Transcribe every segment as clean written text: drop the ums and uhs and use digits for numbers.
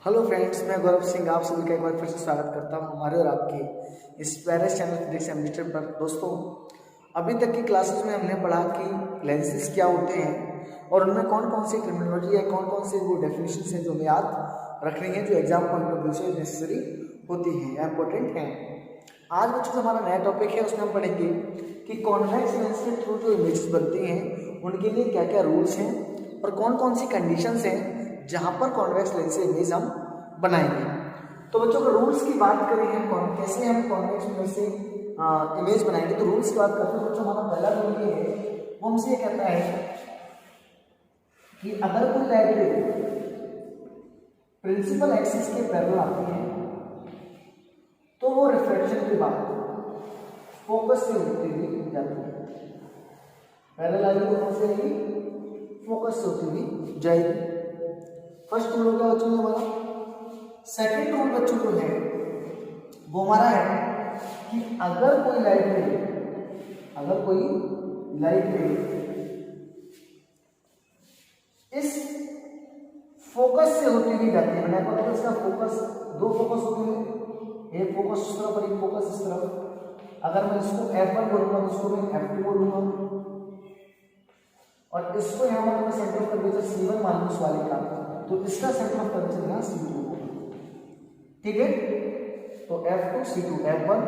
Hello friends, मैं गौरव सिंह आप सभी का एक बार फिर से स्वागत करता हूं हमारे और आपके इस प्यारे चैनल फिजिक्स एडमिनिस्ट्रेटर पर। दोस्तों, अभी तक की क्लासेस में हमने पढ़ा कि लेंसेज क्या होते हैं और उनमें कौन कौन सी टर्मिनोलॉजी है, कौन कौन से वो डेफिनेशन हैं जो हमें याद रखनी है, जो एग्जाम पॉइंट ऑफ व्यू से नेसेसरी होती हैं या इम्पोर्टेंट हैं। आज बच्चों हमारा नया टॉपिक है, उसमें हम पढ़ेंगे कि कॉन्वेक्स लेंस के थ्रू जो इमेजेस बनती हैं उनके लिए क्या क्या रूल्स हैं और कौन कौन सी कंडीशंस हैं जहाँ पर कॉन्वेक्स लेंस से इमेज हम बनाएंगे। तो बच्चों को रूल्स की बात करें हम कैसे हम कॉन्वेक्स लेंस से इमेज बनाएंगे, तो रूल्स की बात करते हैं बच्चों। हमारा पहला रूल ये है, वो हमसे ये कहता है कि अगर कोई लाइट रे प्रिंसिपल एक्सिस के पैरेलल आती है तो वो रिफ्लेक्शन के बाद फोकस से होती हुई जाती है। पैरेलल आएगी तो कौन से आएगी? फोकस से होती हुई जाएगी। फर्स्ट रूल क्या बच्चों हमारा। सेकंड रूल बच्चों जो है वो हमारा है कि अगर कोई लाइट रे इस फोकस से होती हुई जाती है, मैंने आपको इसका फोकस, दो फोकस होते हैं, एक फोकस इस तरफ और एक फोकस इस तरफ। अगर मैं इसको F1 बोलूंगा तो इसको मैं F2 बोलूंगा और इसको यहाँ पर मैं सेंटर ऑफ कर्वेचर C1 मान लूं इस वाले का, तो इसका सेंटर ऑफ कर्वेचर यहाँ C2 होगा। ठीक है, तो F2 C2, F1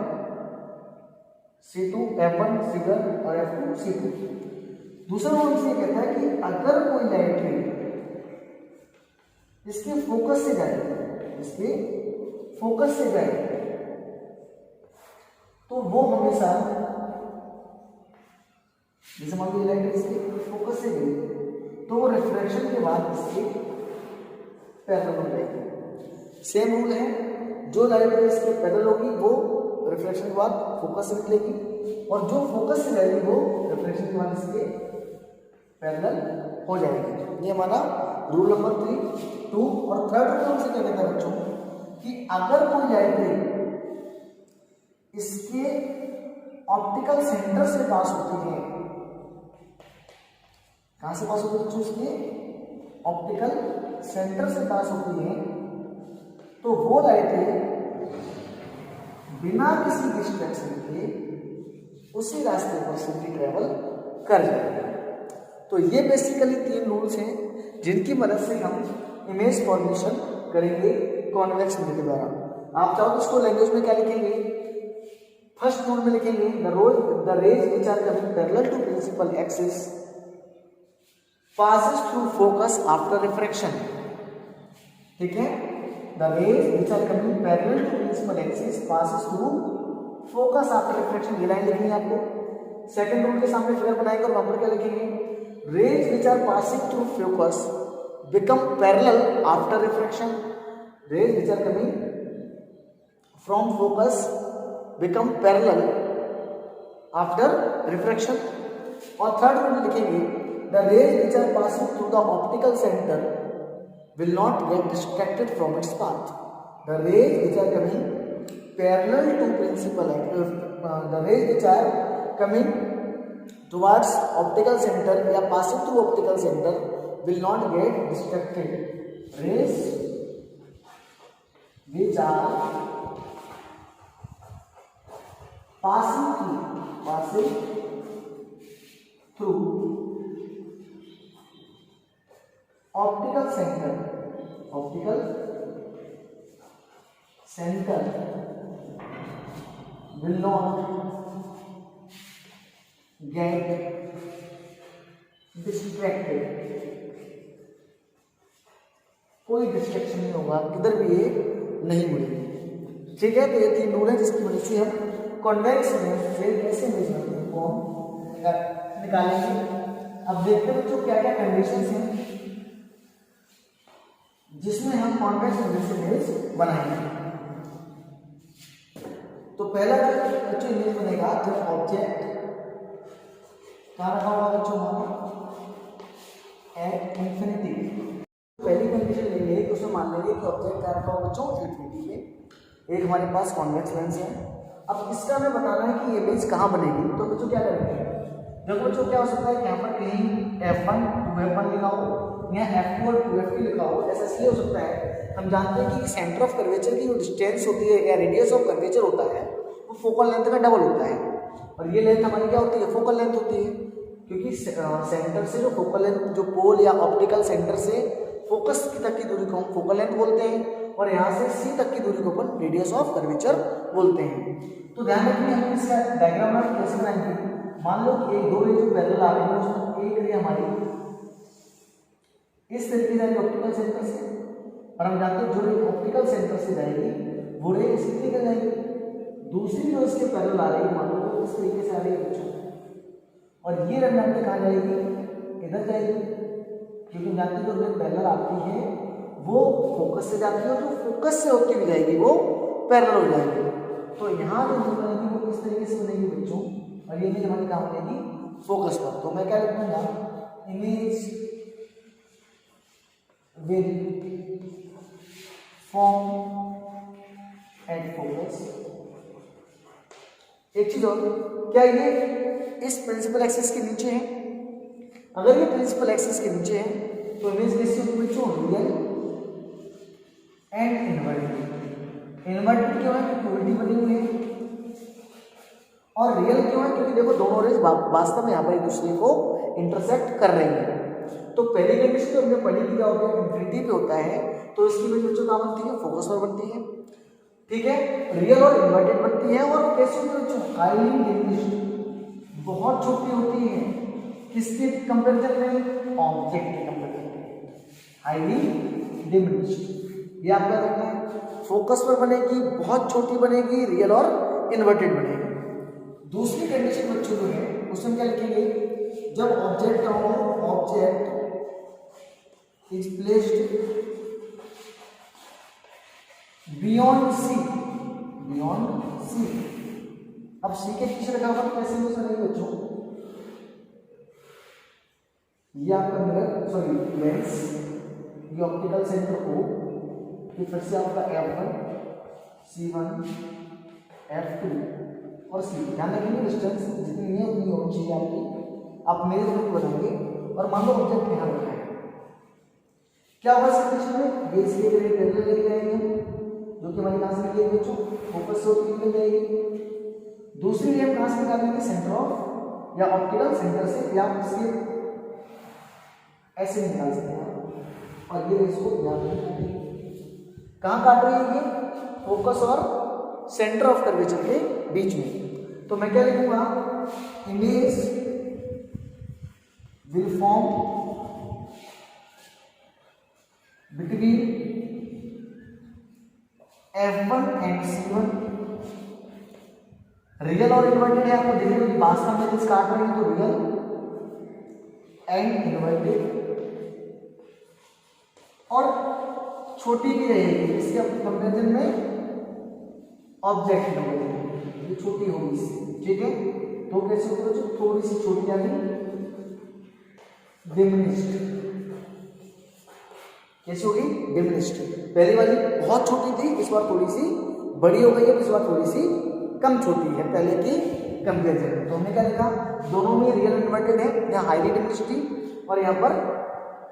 C2, F1 C1 और F2 C2। दूसरा रूल ये कहता है कि अगर कोई लाइट रे इसके फोकस से जाए तो वो हमेशा, जैसे मान लीजिए लाइट इसके फोकस से गई तो वो रिफ्लेक्शन के बाद इसके पैरेलल हो जाएगी। सेम रूल है, जो लाइट इसके पैरेलल होगी वो रिफ्लेक्शन के बाद फोकस से निकलेगी और जो फोकस से जाएगी वो रिफ्लेक्शन के बाद इसके पैरेलल हो जाएगी। ये हमारा रूल नंबर 2। और थर्ड रूल हमसे क्या कहता है बच्चों कि अगर कोई लाइट रे इसके ऑप्टिकल सेंटर से पास होती है, कहां से पास होती है बच्चों? इसके ऑप्टिकल सेंटर से पास होती है, तो वो लाइट रे बिना किसी डिस्ट्रैक्शन के उसी रास्ते पर सिंपली ट्रेवल कर जाएगा। तो ये बेसिकली 3 रूल्स हैं जिनकी मदद से हम इमेज फॉर्मेशन करेंगे कॉन्वेक्स लेंस के द्वारा। आप चाहो तो इसको लैंग्वेज में क्या लिखेंगे? फर्स्ट रूल में लिखेंगे the rays which are coming parallel to principal axis passes through focus after refraction। ठीक है, the rays which are coming parallel to principal axis passes through focus after refraction। ये line लिखनी है आपको। Second rule के सामने figure बनाएंगे और वहां पर क्या लिखेंगे? rays which are passing through focus become parallel after refraction। rays which are coming from focus become parallel after refraction। और थर्ड रूल में लिखेंगे the rays which are passing through the optical center will not get distracted from its path। the rays which are coming parallel to principal axis, the rays which are coming towards optical center या passing through optical center will not get distracted। rays which are passing through optical center will not get distracted। कोई distraction नहीं होगा, किधर भी ये नहीं मुड़ेगी। ठीक है, तो ये 3 रूल है जिसकी वजह से हम कॉन्वेक्स लेंस से कैसे मेजरमेंट को निकालेंगे। अब देखते हैं बच्चों क्या क्या कंडीशंस हैं जिसमें हम कॉन्वेक्स लेंस से इमेज बनाएंगे। तो पहला बच्चों इमेज बनेगा जब ऑब्जेक्ट क्या रखा होगा बच्चों हमारा एट इंफिनिटी। पहली कंडीशन लेंगे तो उसमें मान लेंगे कि ऑब्जेक्ट क्या रखा होगा बच्चों इंफिनिटी पे। एक हमारे पास कॉन्वेक्स लेंस है। अब इसका हमें बताना है कि इमेज कहाँ बनेगी। तो बच्चों क्या करेंगे, देखो बच्चों क्या हो सकता है कि यहाँ पर कहीं F1 2F1 लिखा हो या F2 और 2F2 लिखा हो, ऐसा इसलिए हो सकता है, हम जानते हैं कि सेंटर ऑफ कर्वेचर की जो डिस्टेंस होती है या रेडियस ऑफ कर्वेचर होता है वो फोकल लेंथ का डबल होता है, और ये लेंथ हमारी क्या होती है, फोकल लेंथ होती है, क्योंकि सेंटर से जो फोकल लेंथ, जो पोल या ऑप्टिकल सेंटर से फोकस तक की दूरी को हम फोकल लेंथ बोलते हैं, और यहाँ से सी तक की दूरी को अपन रेडियस ऑफ कर्वेचर बोलते हैं। तो ध्यान रखिए हम इसका डायग्राम कैसे बनाएंगे। मान लो कि एक दो रे जो पैरेलल आ रही है उसमें एक रे हमारी इस तरीके से ऑप्टिकल सेंटर से, और हम जानते हैं जो रे ऑप्टिकल सेंटर से जाएगी वो रे इस तरीके से जाएगी, दूसरी जो इसके पैरेलल आ रही है मान लो इस तरीके से आ रही है बच्चों, और ये रे हमने कहाँ जाएगी, इधर जाएगी, क्योंकि जानते हैं जो रे पैरेलल आती है वो फोकस से जाती है, और जो फोकस से होती हुई जाएगी वो पैरेलल हो जाएगी। तो यहाँ जो बनेगी वो इस तरीके से बनेगी बच्चों, और ये इमेज हमारी कहाँ बनेगी, फोकस पर। तो मैं क्या लिखूंगा, image will form at focus. एक चीज और, क्या ये इस प्रिंसिपल एक्सिस के नीचे है, अगर ये प्रिंसिपल एक्सिस के नीचे है तो इमेज कैसी होगी बच्चों, रियल एंड इन्वर्टेड। इन्वर्टेड क्यों है, क्योंकि उल्टी बनी हुई है, और रियल क्यों है, क्योंकि देखो दोनों रेज वास्तव में यहाँ पर एक दूसरे को इंटरसेक्ट कर रही है। तो पहली कंडीशन जो हमने पढ़ी थी क्या होता है, इंफिनिटी पे होता है, तो इसकी इमेज बच्चों कहाँ बनती है, फोकस पर बनती है, ठीक है, रियल और इन्वर्टेड बनती है, और कैसे होती है बच्चों, हाईली डिमिनिश्ड, बहुत छोटी होती है, किसके कंपेरिजन में, ऑब्जेक्ट के कंपेरिजन में, हाईली डिमिनिश्ड। ये आपका रखना है, फोकस पर बनेगी, बहुत छोटी बनेगी, रियल और इन्वर्टेड बनेगी। दूसरी कंडीशन बच्चों जो है उसमें क्या लिखेंगे, जब ऑब्जेक्ट हो, object is placed beyond C, beyond C. अब सी के पीछे रखा हुआ कैसे यूज करेंगे बच्चों, ये आपका मिरर, सॉरी लेंस, ये ऑप्टिकल सेंटर को, ये फिर से आपका F1 C1 F2 और C। ध्यान रखेंगे डिस्टेंस जितनी है उतनी होनी चाहिए आपकी, आप मेरे थ्रू बनाएंगे, और मान लो ऑब्जेक्ट यहाँ रखा है, क्या होगा इस कंडीशन में, बेस के लिए पैरेलल लेके जाएंगे, जो कि हमारी कहाँ से निकलेगी बच्चों, फोकस से होती निकल जाएगी। दूसरी रे हम कहाँ से निकालेंगे, सेंटर ऑफ या ऑप्टिकल सेंटर से, या इसके ऐसे निकाल सकते हैं, और ये इसको यहाँ पे काटेंगे, कहाँ काट रही है ये, फोकस और सेंटर ऑफ कर्वेचर के बीच में। तो मैं क्या लिखूंगा, image will form between F1 and C1, real और इन्वर्टेड है, आपको देखिए वास्तव में इस काट रहे हैं तो रियल एंड इन्वर्टेड, और छोटी भी रहेगी इसके कंपेरिजन में, ऑब्जेक्ट होगी ये छोटी होगी इससे, ठीक है। तो कैसे होगी बच्चों, थोड़ी सी छोटी आ गई, डिमिनिश्ड, कैसे होगी, डिमिनिश्ड। पहली वाली बहुत छोटी थी, इस बार थोड़ी सी बड़ी हो गई है, इस बार थोड़ी सी कम छोटी है पहले की कंपेरिजन। तो हमने क्या लिखा, दोनों में रियल इन्वर्टेड है, यहाँ हाईली डिमिनिश्ड थी और यहाँ पर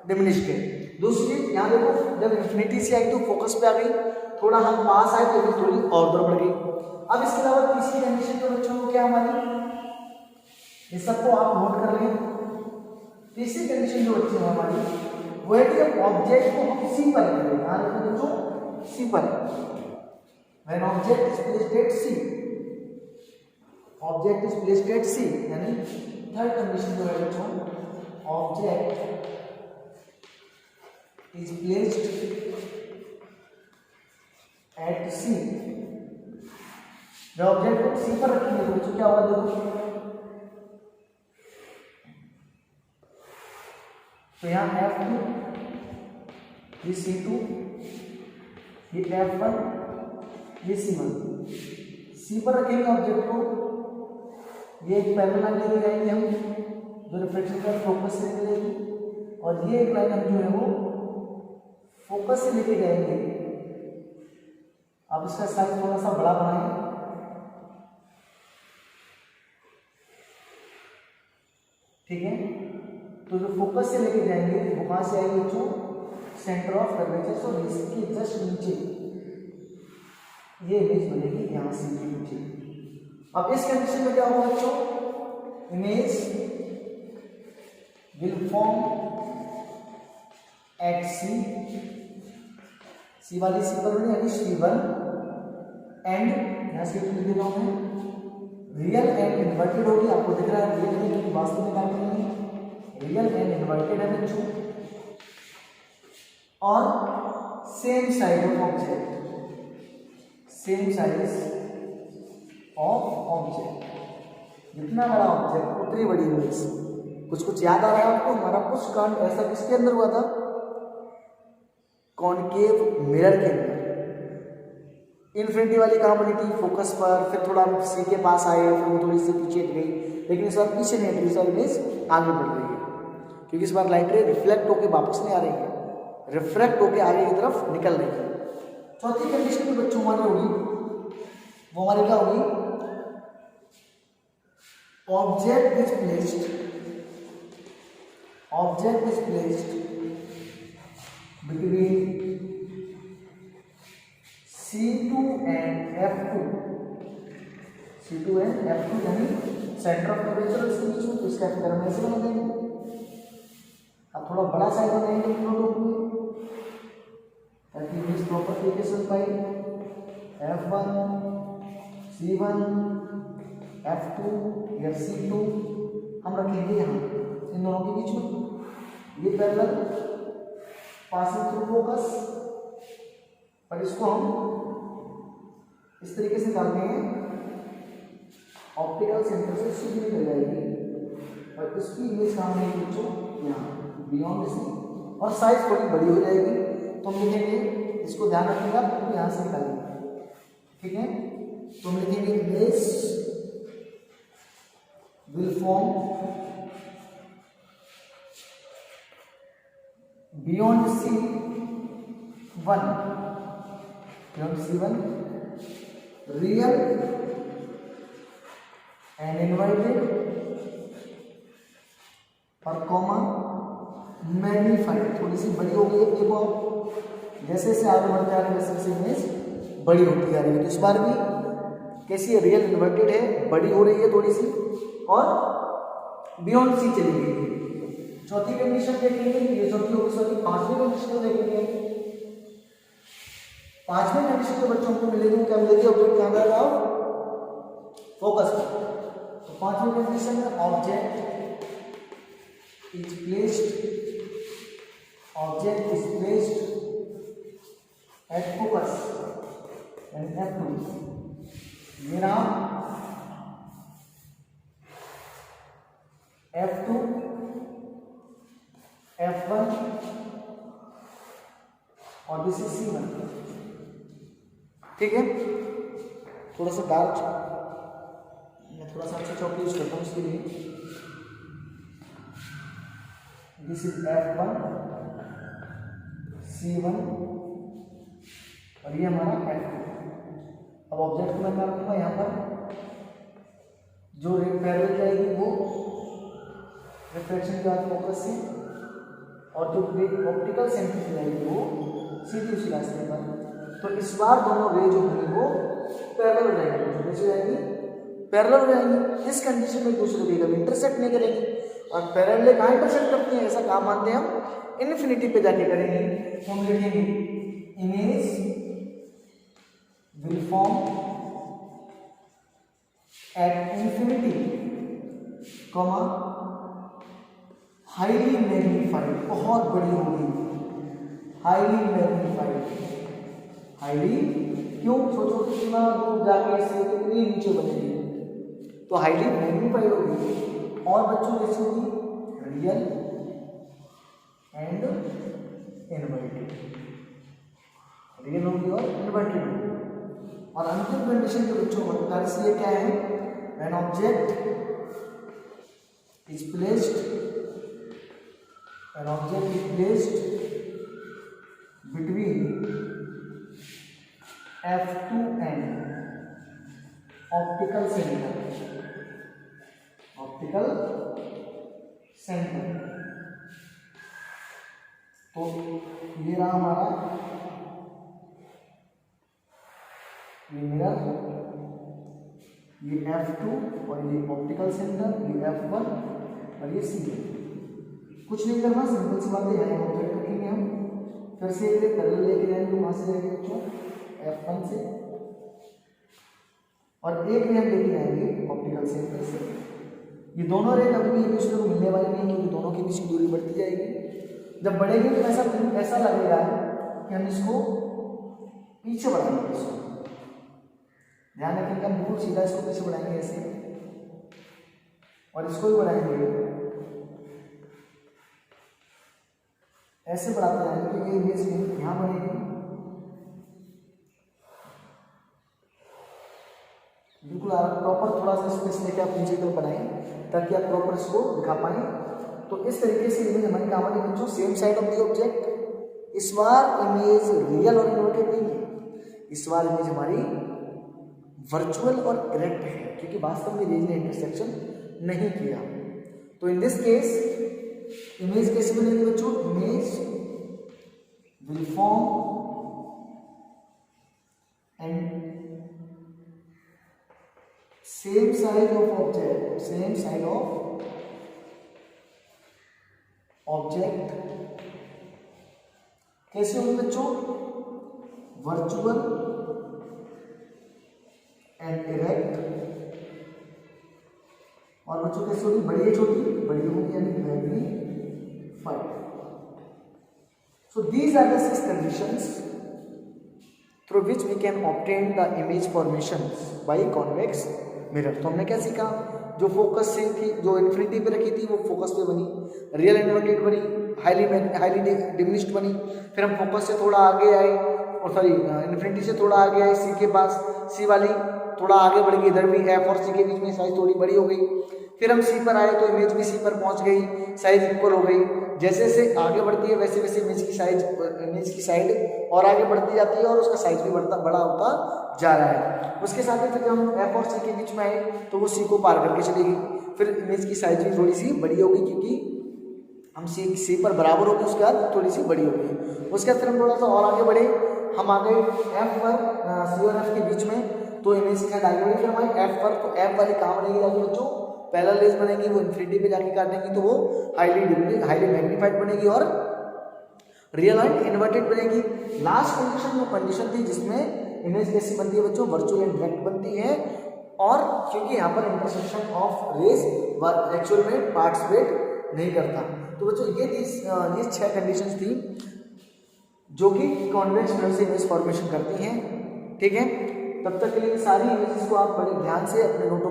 डिमिनिश्ड है। दूसरी चीज यहाँ देखो, जब इंफिनिटी से आई तो फोकस पे आ गई, थोड़ा हम पास आए तो थोड़ी और दूर बढ़ गई। अब इसके अलावा तीसरी कंडीशन तो बच्चों को क्या हमारी, इस सबको आप नोट कर लें। तीसरी कंडीशन जो बच्चे हमारी वो है कि जब ऑब्जेक्ट को हम सी पर रखेंगे, यहाँ रखें बच्चों सी पर, when object is placed at C, object is placed at C, यानी थर्ड कंडीशन जो है बच्चों, object is placed at C। जब ऑब्जेक्ट को C पर रखेंगे तो क्या होगा, देखो तो यहाँ F2, ये C2, ये F1, ये C1, C पर रखेंगे ऑब्जेक्ट को, ये एक पैरेलल लाइन लेके जाएंगे हम जो रिफ्लेक्शन का फोकस से लेके जाएगी, और ये एक लाइन हम जो है वो फोकस से लेके जाएंगे। अब इसका साइज थोड़ा सा बड़ा बनाएं, ठीक है, तो जो फोकस से लेके जाएंगे वो कहाँ से आएगी बच्चों, सेंटर ऑफ कर्वेचर। सो इसके जस्ट नीचे ये इमेज बनेगी यहाँ से नीचे। अब इस कंडीशन में क्या होगा बच्चों, इमेज विल फॉर्म एट सी वाली सी पर यानी C1 एंड यहाँ से लिख देता हूँ मैं, रियल एंड इन्वर्टेड होगी। आपको दिख रहा है रियल है क्योंकि वास्तव में काम नहीं है, रियल एंड इन्वर्टेड है बच्चों। और same size of object, same size of object, जितना बड़ा ऑब्जेक्ट उतनी बड़ी इमेज। कुछ याद आ रहा है आपको, हमारा कुछ कांड ऐसा किसके अंदर हुआ था, कॉनकेव मिरर के अंदर। इन्फिनिटी वाली कहाँ बनी थी, फोकस पर, फिर थोड़ा सी के पास आए, फिर वो थोड़ी सी पीछे हट गई, लेकिन इस बार पीछे नहीं हट रही, इस बार इमेज आगे बढ़ रही है क्योंकि इस बार लाइट रे रिफ्लेक्ट होकर वापस नहीं आ रही है, रिफ्रैक्ट होकर आगे की तरफ निकल रही है। चौथी कंडीशन में बच्चों हमारी होगी, वो हमारी क्या होगी, object is placed between C2 and F2 यानी सेंटर ऑफ कर्वेचर इसके बीच में, तो इसका फिगर हम ऐसे बना देंगे। अब थोड़ा बड़ा साइज बनाएंगे नोटबुक में ताकि इमेज प्रॉपर तरीके से पाए। F1 C1 F2 या C2 हम रखेंगे यहाँ इन दोनों के बीच में, ये पैरेलल पासिंग थ्रू फोकस, और इसको हम इस तरीके से करते हैं ऑप्टिकल सेंटर से सीधी निकल जाएगी और इसकी इमेज काम नहीं बच्चों यहाँ बियॉन्ड सी, और साइज थोड़ी बड़ी हो जाएगी तो हम लिखेंगे, इसको ध्यान रखिएगा क्योंकि यहाँ से निकालेंगे, ठीक है। तो हम लिखेंगे image will form beyond C1 real and inverted और कॉमा मैग्नीफाइड, थोड़ी सी बड़ी हो गई है, देखो जैसे जैसे आगे बढ़ते आ रहे हैं वैसे वैसे इमेज बड़ी होती आ रही है। तो इस बार भी कैसी है, रियल इन्वर्टेड है, बड़ी हो रही है थोड़ी सी और बियॉन्ड सी चली गई है। चौथी कंडीशन देखेंगे, ये चौथी होगी, सॉरी पांचवी कंडीशन देखेंगे। पांचवी कंडीशन के बच्चों को मिलेगी, क्या मिलेगी, ऑब्जेक्ट कहां रहेगा, फोकस पर। तो पांचवी कंडीशन में object is placed at focus and F2, ये रहा F2 F1 और दिस इज C1, ठीक है। थोड़ा सा डार्क, मैं थोड़ा सा अच्छा चौक यूज करता हूँ इसके लिए। दिस इज F1 C1 और ये हमारा F2। अब ऑब्जेक्ट को मैं क्या रखूंगा, यहाँ पर जो रे पैरेलल जाएगी वो रिफ्लेक्शन के बाद फोकस से, और जो ऑप्टिकल सेंटर से जाएगी वो सीधी उसी रास्ते पर। तो इस बार दोनों रे जो होंगी वो पैरेलल हो जाएंगी, कैसे जाएगी, पैरेलल हो जाएंगी। इस कंडीशन में एक दूसरे को कभी इंटरसेक्ट नहीं करेंगी, और पैरेलल कहाँ इंटरसेक्ट करती हैं, ऐसा काम मानते हैं हम इन्फिनिटी पे जाके करेंगे। तो हम लिखेंगे image will form at infinity comma highly magnified, बहुत बड़ी होगी, हाईली मैग्नीफाइड, हाईली क्यों, सोचो कितना दूर जाके इससे कितनी नीचे बनेगी, तो हाईली मैग्नीफाइड होगी। और बच्चों कैसी होगी, रियल एंड इन्वर्टेड, रियल होगी और इन्वर्टेड होगी। और अंतिम कंडीशन के बच्चों बता इसलिए क्या है, an object is placed between F2 and optical center तो ये रहा हमारा ये मिरर, ये F2 और ये ऑप्टिकल सेंटर, ये F1 और ये C1। कुछ नहीं करना, सिंपल सी बात है, यहाँ ऑब्जेक्ट रखेंगे हम, फिर से एक पैरेलल लेके जाएंगे, वहां से जाएंगे बच्चों F1 से, और एक रे हम लेके जाएंगे ऑप्टिकल सेंटर से। ये दोनों रे कभी भी एक दूसरे को मिलने वाली नहीं, क्योंकि दोनों के बीच की दूरी बढ़ती जाएगी। जब बढ़ेगी तो ऐसा लगेगा कि हम इसको पीछे बढ़ाएंगे, इसको ध्यान रखिएगा, बिल्कुल सीधा इसको पीछे बढ़ाएंगे ऐसे, और इसको भी बढ़ाएंगे ऐसे बढ़ाते जाएंगे, तो ये इमेज यहाँ बनेगी। बिल्कुल आप प्रॉपर थोड़ा सा स्पेस लेके आप नीचे की तरफ बनाएं, ताकि आप प्रॉपर इसको दिखा पाए। तो इस तरीके से इमेज हमारी काम आने बच्चों, same side of the object. इस बार इमेज रियल और इन्वर्टेड नहीं है, इस बार इमेज हमारी वर्चुअल और इरेक्ट है, क्योंकि वास्तव में रेज ने इंटरसेक्शन नहीं किया। तो इन दिस केस इमेज कैसे बनेगी बच्चों, image will form and same side of object, same side of object कैसे होगी बच्चों, वर्चुअल एंड इरेक्ट। और बच्चों कैसे होगी, बड़ी है छोटी, बड़ी होगी यानी magnified. So these are the 6 conditions through which we can obtain the image formations by convex mirror। तो हमने क्या सीखा, जो फोकस से थी, जो इन्फिनिटी पे रखी थी वो फोकस पे बनी, रियल इन्वर्टेड बनी, हाईली डिमिनिश्ड बनी। फिर हम फोकस से थोड़ा आगे आए, और सॉरी इन्फिनिटी से थोड़ा आगे आए, सी के पास, सी वाली थोड़ा आगे बढ़ गई, इधर भी एफ और सी के बीच में साइज थोड़ी बड़ी हो गई। फिर हम सी पर आए तो इमेज भी सी पर पहुंच गई, साइज इक्वल हो गई। जैसे जैसे आगे बढ़ती है वैसे वैसे इमेज की साइड और आगे बढ़ती जाती है, और उसका साइज भी बड़ा होता जा रहा है। उसके साथ ही फिर जब हम एफ और सी के बीच में आए तो वो सी को पार करके चलेगी, फिर इमेज की साइज भी थोड़ी सी बड़ी होगी, क्योंकि हम सी पर बराबर होगी, उसके बाद थोड़ी सी बड़ी होगी। उसके बाद फिर हम थोड़ा सा और आगे बढ़े, हम आ गए एफ पर, सी और एफ के बीच में, तो इमेज की साइड आगे बढ़ी। फिर हमारी एफ पर, तो एफ वाली कहाँ बनेगी जाके बच्चों, पैरेलल रेज बनेगी, वो इन्फिनिटी पे जाके काटेंगी तो वो हाईली मैग्नीफाइड बनेगी और रियल एंड इन्वर्टेड बनेगी। लास्ट कंडीशन वो कंडीशन थी जिसमें इमेज कैसी बनती है बच्चों, वर्चुअल एंड डायरेक्ट बनती है, और क्योंकि यहाँ पर इंटरसेक्शन ऑफ रेज एक्चुअल में पार्टिसिपेट नहीं करता। तो बच्चों ये 6 कंडीशंस थी जो कि कॉन्वेक्स मिरर से इमेज फॉर्मेशन करती हैं, ठीक है। तब तक के लिए सारी इमेजेस को आप बड़े ध्यान से अपने नोट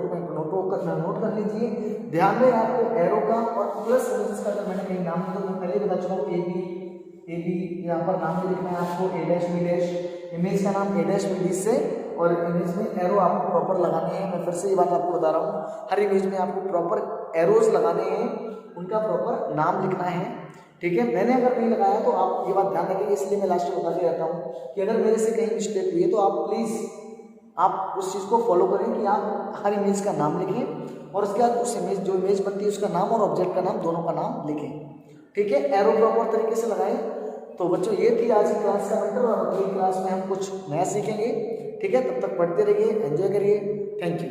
कर लीजिए। ध्यान में आपको एरो का और प्लस इमेजेस का, अगर मैंने कहीं नाम तो मैं पहले बता चुका हूँ, ए बी यहाँ पर नाम भी लिखना है आपको, ए डैश बी डैश, इमेज का नाम ए डैश बी डी से, और इमेज में एरो आपको प्रॉपर लगाने हैं। मैं फिर से ये बात आपको बता रहा हूँ, हर इमेज में आपको प्रॉपर एरोज लगाने हैं, उनका प्रॉपर नाम लिखना है, ठीक है। मैंने अगर नहीं लगाया तो आप ये बात ध्यान रखिए, इसलिए मैं लास्ट में बता के रहता हूँ कि अगर मेरे से कहीं मिस्टेक हुई है तो आप प्लीज़ आप उस चीज़ को फॉलो करें कि आप हर इमेज का नाम लिखें, और उसके बाद उस इमेज जो इमेज बनती है उसका नाम और ऑब्जेक्ट का नाम दोनों का नाम लिखें, ठीक है। एरो प्रॉपर तरीके से लगाएं। तो बच्चों ये थी आज की क्लास का मैटर, और अगली क्लास में हम कुछ नया सीखेंगे, ठीक है। तब तक पढ़ते रहिए, एंजॉय करिए, थैंक यू।